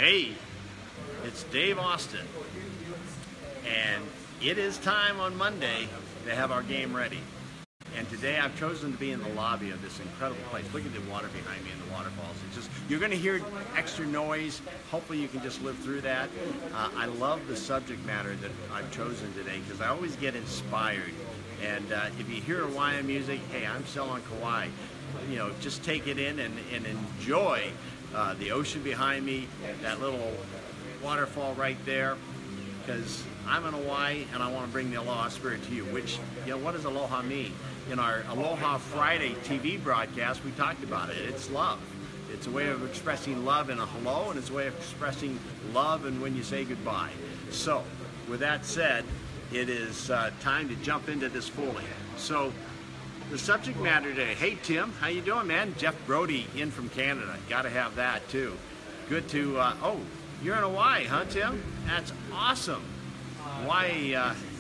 Hey, it's Dave Austin, and it is time on Monday to have our game ready. And today I've chosen to be in the lobby of this incredible place. Look at the water behind me and the waterfalls. It's just, you're going to hear extra noise. Hopefully you can just live through that. I love the subject matter that I've chosen today because I always get inspired. And if you hear Hawaiian music, hey, I'm still on Kauai. You know, just take it in and enjoy the ocean behind me, that little waterfall right there, because I'm in Hawaii and I want to bring the Aloha spirit to you, which, you know, what does Aloha mean? In our Aloha Friday TV broadcast, we talked about it. It's love. It's a way of expressing love in a hello, and it's a way of expressing love and when you say goodbye. So, with that said, it is time to jump into this fully. So, the subject matter today. Hey Tim, how you doing, man? Jeff Brody in from Canada. Got to have that too. Good to. Oh, you're in Hawaii, huh, Tim? That's awesome. Hawaii,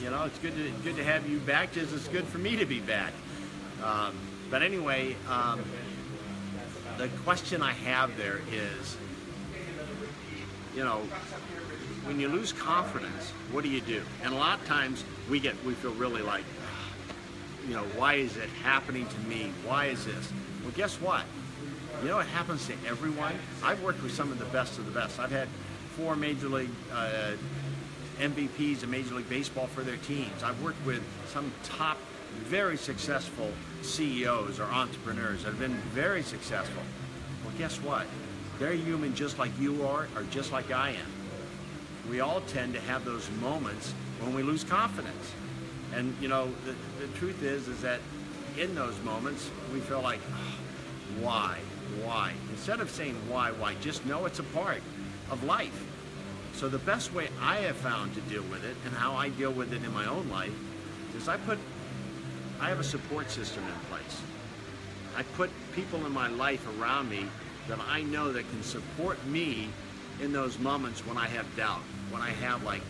you know, it's good to have you back. Just it's good for me to be back. But anyway, the question I have there is, you know, when you lose confidence, what do? And a lot of times we feel really like, you know, why is it happening to me? Why is this? Well, guess what? You know, it happens to everyone. I've worked with some of the best. I've had 4 Major League MVPs in Major League Baseball for their teams. I've worked with some top, very successful CEOs or entrepreneurs that have been very successful. Well, guess what? They're human just like you are, or just like I am. We all tend to have those moments when we lose confidence. And you know, the truth is that in those moments, we feel like, oh, why? Instead of saying why, just know it's a part of life. So the best way I have found to deal with it, and how I deal with it in my own life, is I have a support system in place. I put people in my life around me that I know that can support me in those moments when I have doubt, when I have like,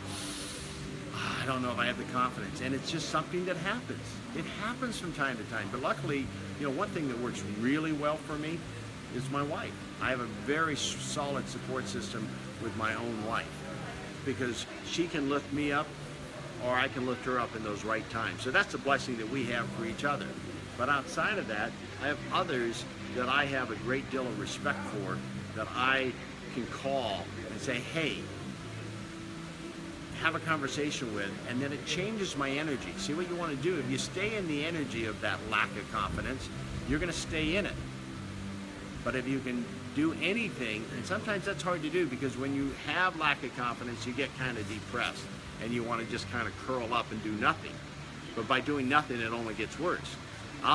I don't know if I have the confidence, and it's just something that happens. It happens from time to time, but luckily, you know, one thing that works really well for me is my wife. I have a very solid support system with my own wife because she can lift me up or I can lift her up in those right times. So that's a blessing that we have for each other. But outside of that, I have others that I have a great deal of respect for that I can call and say, hey, have a conversation with, and then it changes my energy. See what you want to do. If you stay in the energy of that lack of confidence, you're going to stay in it. But if you can do anything, and sometimes that's hard to do because when you have lack of confidence, you get kind of depressed and you want to just kind of curl up and do nothing. But by doing nothing, it only gets worse.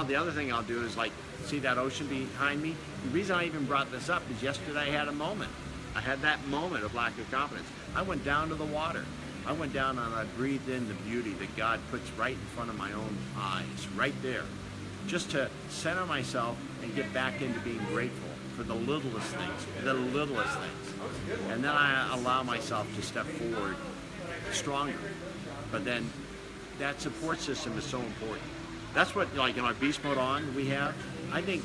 The other thing I'll do is like, see that ocean behind me? The reason I even brought this up is yesterday I had a moment. I had that moment of lack of confidence. I went down to the water. I went down and I breathed in the beauty that God puts right in front of my own eyes, right there, just to center myself and get back into being grateful for the littlest things, And then I allow myself to step forward stronger. But then that support system is so important. That's what, like in our Beast Mode On we have, I think,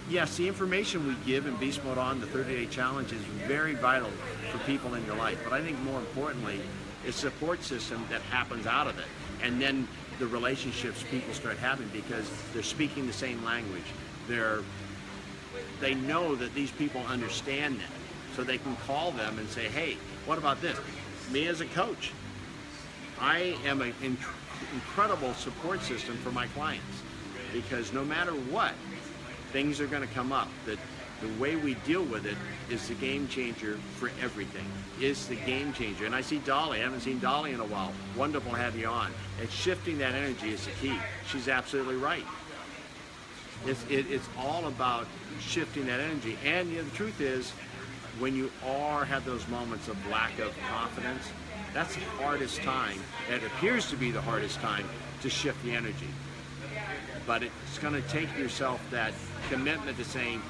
yes, the information we give in Beast Mode On, the 30-day challenge, is very vital for people in your life. But I think more importantly, it's a support system that happens out of it. And then the relationships people start having because they're speaking the same language. They know that these people understand them. So they can call them and say, hey, what about this? Me as a coach, I am an incredible support system for my clients because no matter what, things are going to come up. That the way we deal with it is the game changer for everything. It's the game changer. And I see Dolly. I haven't seen Dolly in a while. Wonderful to have you on. And shifting that energy is the key. She's absolutely right. It's all about shifting that energy. And you know, the truth is, when you have those moments of lack of confidence, that's the hardest time. It appears to be the hardest time to shift the energy. But it's going to take yourself that commitment to saying,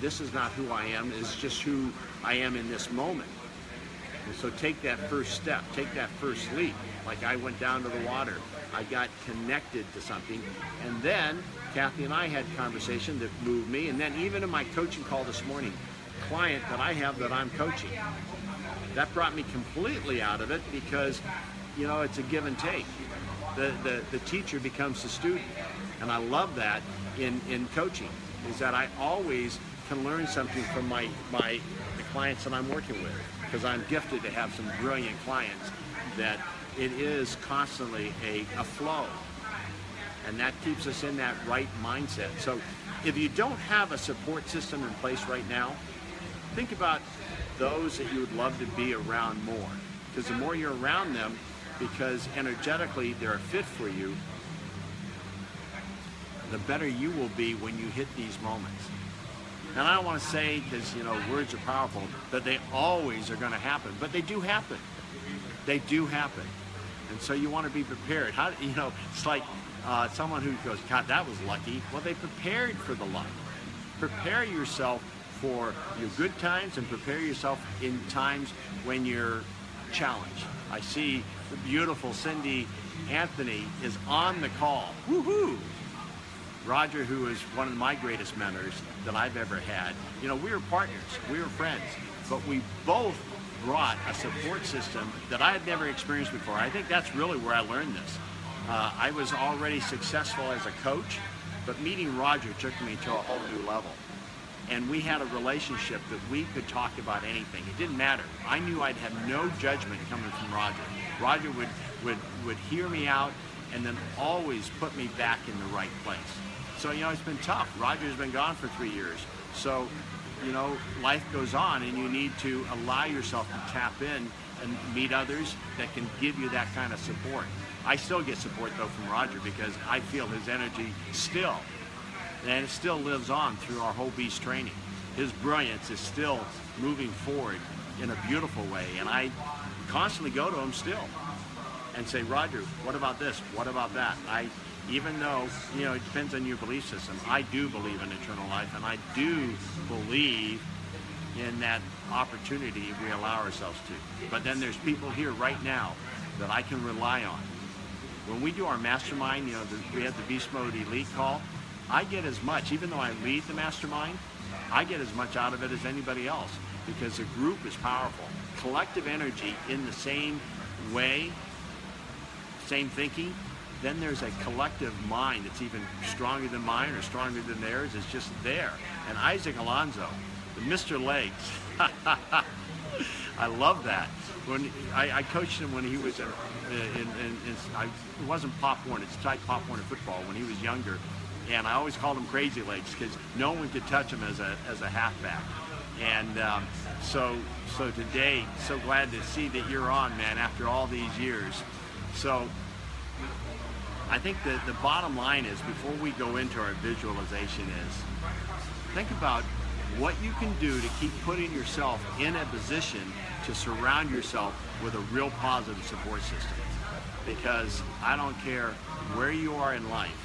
this is not who I am, it's just who I am in this moment. And so take that first step, take that first leap. Like I went down to the water, I got connected to something, and then Kathy and I had a conversation that moved me, and then even in my coaching call this morning, client that I have that I'm coaching. That brought me completely out of it because, you know, it's a give and take. The teacher becomes the student. And I love that in coaching, is that I always can learn something from the clients that I'm working with, because I'm gifted to have some brilliant clients that it is constantly a flow. And that keeps us in that right mindset. So if you don't have a support system in place right now, think about those that you would love to be around more. Because the more you're around them, because energetically they're a fit for you, the better you will be when you hit these moments. And I don't want to say, because, you know, words are powerful, that they always are going to happen, but they do happen. They do happen. And so you want to be prepared. How, you know, it's like someone who goes, God, that was lucky. Well, they prepared for the luck. Prepare yourself for your good times and prepare yourself in times when you're challenged. I see the beautiful Cindy Anthony is on the call. Woohoo! Roger, who is one of my greatest mentors that I've ever had, you know, we were partners, we were friends, but we both brought a support system that I had never experienced before. I think that's really where I learned this. I was already successful as a coach, but meeting Roger took me to a whole new level. And we had a relationship that we could talk about anything. It didn't matter. I knew I'd have no judgment coming from Roger. Roger would hear me out and then always put me back in the right place. So, you know, it's been tough. Roger's been gone for 3 years. So, you know, life goes on and you need to allow yourself to tap in and meet others that can give you that kind of support. I still get support, though, from Roger because I feel his energy still. And it still lives on through our whole Beast training. His brilliance is still moving forward in a beautiful way. And I constantly go to him still and say, Roger, what about this? What about that? Even though, you know, it depends on your belief system, I do believe in eternal life, and I do believe in that opportunity we allow ourselves to. But then there's people here right now that I can rely on. When we do our mastermind, you know, we have the Beast Mode Elite call, I get as much, even though I lead the mastermind, I get as much out of it as anybody else because the group is powerful. Collective energy in the same way, same thinking, then there's a collective mind that's even stronger than mine or stronger than theirs. It's just there. And Isaac Alonso, the Mr. Legs, I love that. When I coached him when he was it wasn't Pop Warner, it's like Pop Warner football when he was younger. And I always called him Crazy Legs because no one could touch him as a halfback. And so today, so glad to see that you're on, man, after all these years. So I think that the bottom line is, before we go into our visualization, is think about what you can do to keep putting yourself in a position to surround yourself with a real positive support system. Because I don't care where you are in life,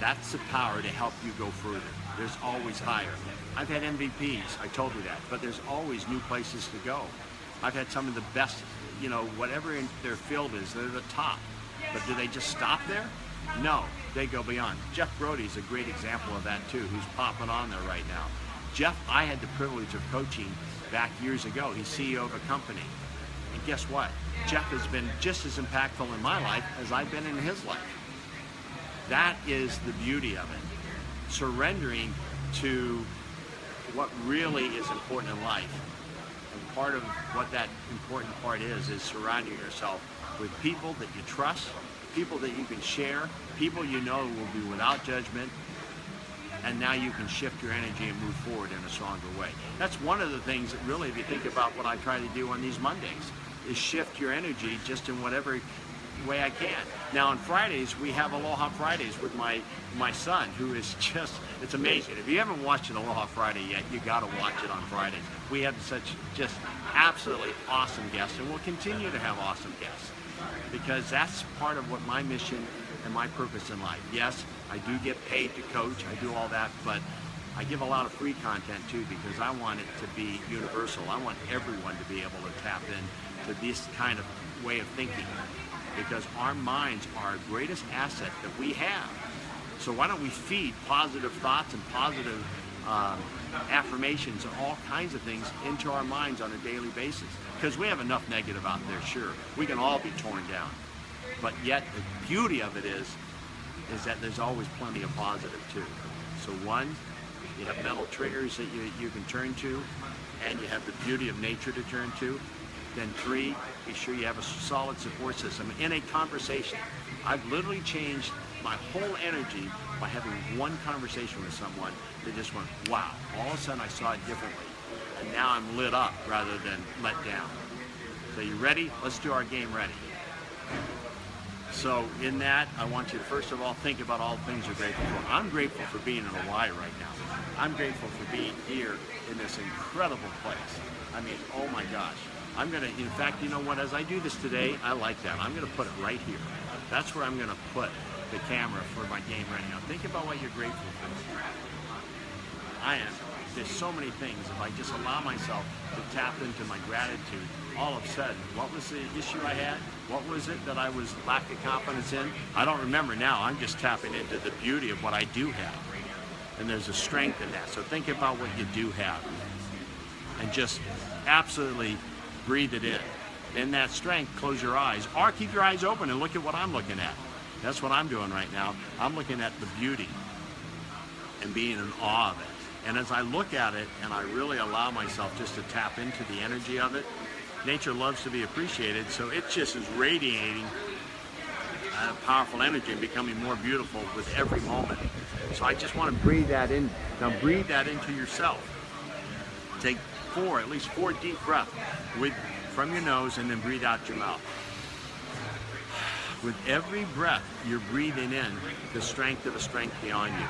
that's the power to help you go further. There's always higher. I've had MVPs, I told you that, but there's always new places to go. I've had some of the best, you know, whatever in their field is, they're the top. But do they just stop there? No, they go beyond. Jeff Brody's a great example of that too, who's popping on there right now. Jeff, I had the privilege of coaching back years ago. He's CEO of a company. And guess what? Jeff has been just as impactful in my life as I've been in his life. That is the beauty of it. Surrendering to what really is important in life. And part of what that important part is surrounding yourself with people that you trust, people that you can share, people you know will be without judgment, and now you can shift your energy and move forward in a stronger way. That's one of the things that really, if you think about what I try to do on these Mondays, is shift your energy just in whatever way I can. Now on Fridays, we have Aloha Fridays with my son, who is just, it's amazing. If you haven't watched an Aloha Friday yet, you gotta watch it on Fridays. We have such just absolutely awesome guests, and we'll continue to have awesome guests, because that's part of what my mission and my purpose in life. Yes, I do get paid to coach, I do all that, but I give a lot of free content too, because I want it to be universal. I want everyone to be able to tap into this kind of way of thinking, because our minds are our greatest asset that we have. So why don't we feed positive thoughts and positive affirmations and all kinds of things into our minds on a daily basis. Because we have enough negative out there, sure. We can all be torn down. But yet the beauty of it is that there's always plenty of positive too. So one, you have mental triggers that you can turn to, and you have the beauty of nature to turn to. Then three, be sure you have a solid support system in a conversation. I've literally changed my whole energy by having one conversation with someone that just went, wow, all of a sudden I saw it differently. And now I'm lit up rather than let down. So you ready? Let's do our game ready. So in that, I want you to first of all think about all the things you're grateful for. I'm grateful for being in Hawaii right now. I'm grateful for being here in this incredible place. I mean, oh my gosh. I'm gonna, in fact, you know what, as I do this today, I like that. I'm gonna put it right here. That's where I'm gonna put the camera for my game right now. Think about what you're grateful for. There's so many things. If I just allow myself to tap into my gratitude, all of a sudden, what was the issue I had? What was it that I was lacking confidence in? I don't remember now. I'm just tapping into the beauty of what I do have. And there's a strength in that. So think about what you do have. And just absolutely breathe it in. In that strength, close your eyes. Or keep your eyes open and look at what I'm looking at. That's what I'm doing right now. I'm looking at the beauty and being in awe of it. And as I look at it and I really allow myself just to tap into the energy of it, nature loves to be appreciated, so it just is radiating powerful energy and becoming more beautiful with every moment. So I just want to breathe that in. Now breathe that into yourself. Take at least four deep breaths from your nose and then breathe out your mouth. With every breath, you're breathing in the strength of a strength beyond you.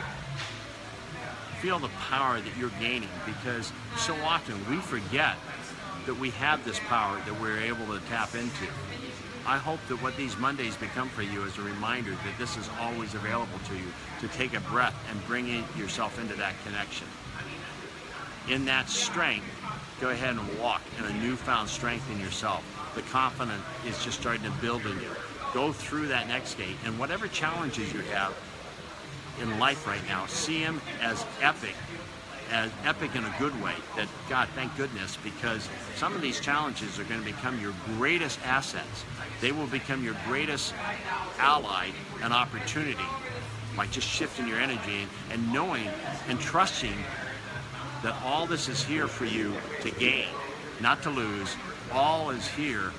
Feel the power that you're gaining, because so often we forget that we have this power that we're able to tap into. I hope that what these Mondays become for you is a reminder that this is always available to you, to take a breath and bring yourself into that connection. In that strength, go ahead and walk in a newfound strength in yourself. The confidence is just starting to build in you. Go through that next gate, and whatever challenges you have in life right now, see them as epic in a good way. That, God, thank goodness, because some of these challenges are going to become your greatest assets. They will become your greatest ally and opportunity by just shifting your energy and knowing and trusting that all this is here for you to gain, not to lose. All is here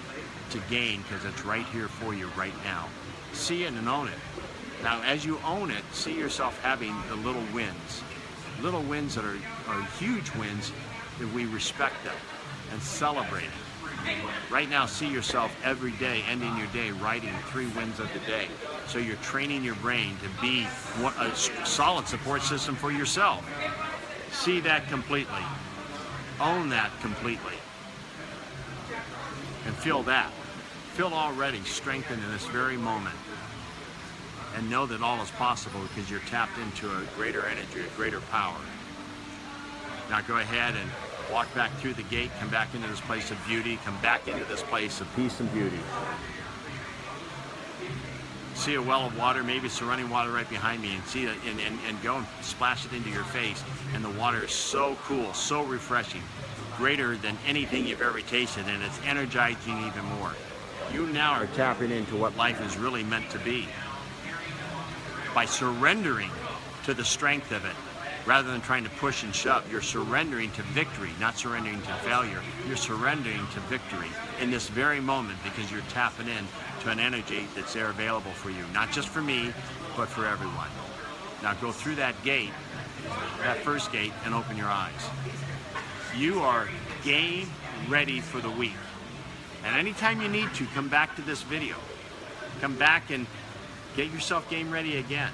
to gain because it's right here for you right now. See it and own it. Now, as you own it, see yourself having the little wins that are huge wins if we respect them and celebrate it. Right now, see yourself every day, ending your day, writing 3 wins of the day. So you're training your brain to be a solid support system for yourself. See that completely. Own that completely. And feel that. Feel already strengthened in this very moment. And know that all is possible because you're tapped into a greater energy, a greater power. Now go ahead and walk back through the gate, come back into this place of beauty, come back into this place of peace and beauty. See a well of water, maybe it's the running water right behind me, and see it and go and splash it into your face. And the water is so cool, so refreshing, greater than anything you've ever tasted, and it's energizing even more. You now are tapping into what life is really meant to be. By surrendering to the strength of it, rather than trying to push and shove, you're surrendering to victory, not surrendering to failure. You're surrendering to victory in this very moment because you're tapping in to an energy that's there available for you, not just for me, but for everyone. Now go through that gate, that first gate, and open your eyes. You are game ready for the week. And anytime you need to, come back to this video. Come back and get yourself game ready again.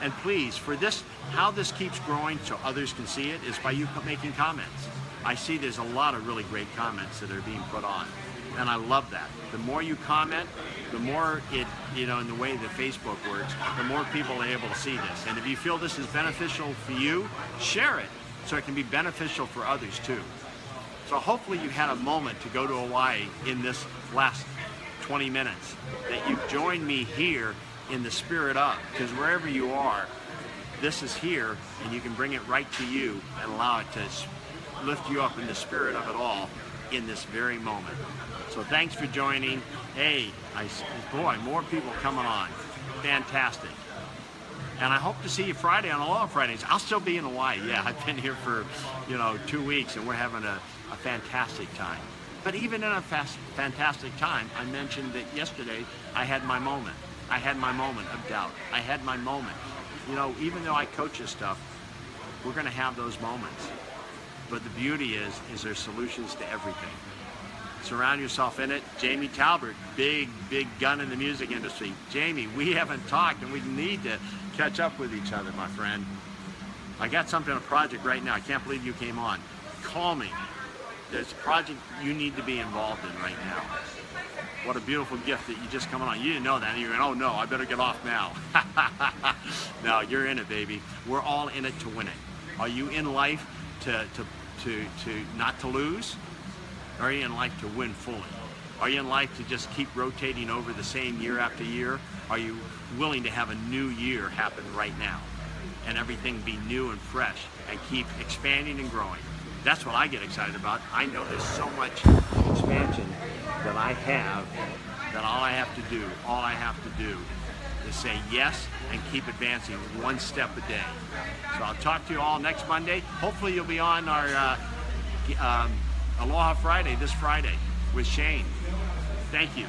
And please, for this, how this keeps growing so others can see it is by you making comments. I see there's a lot of really great comments that are being put on. And I love that. The more you comment, the more it, in the way that Facebook works, the more people are able to see this. And if you feel this is beneficial for you, share it so it can be beneficial for others too. So hopefully you had a moment to go to Hawaii in this last 20 minutes, that you've joined me here in the spirit of, because wherever you are, this is here, and you can bring it right to you and allow it to lift you up in the spirit of it all in this very moment. So thanks for joining. Hey, boy, more people coming on. Fantastic. And I hope to see you Friday on Aloha Fridays. I'll still be in Hawaii. Yeah, I've been here for, 2 weeks, and we're having a fantastic time. But even in a fantastic time, I mentioned that yesterday I had my moment. I had my moment of doubt. I had my moment. Even though I coach this stuff, we're going to have those moments. But the beauty is there's solutions to everything. Surround yourself in it. Jamie Talbert, big gun in the music industry. Jamie, we haven't talked, and we need to catch up with each other, my friend. I got something, a project right now. I can't believe you came on. Call me. There's a project you need to be involved in right now. What a beautiful gift that you just come on. You didn't know that. And you're going, oh no, I better get off now. No, you're in it, baby. We're all in it to win it. Are you in life to not to lose? Or are you in life to win fully? Are you in life to just keep rotating over the same year after year? Are you willing to have a new year happen right now and everything be new and fresh and keep expanding and growing? That's what I get excited about. I know there's so much expansion that I have that all I have to do is say yes and keep advancing one step a day. So I'll talk to you all next Monday. Hopefully you'll be on our Aloha Friday this Friday with Shane. Thank you.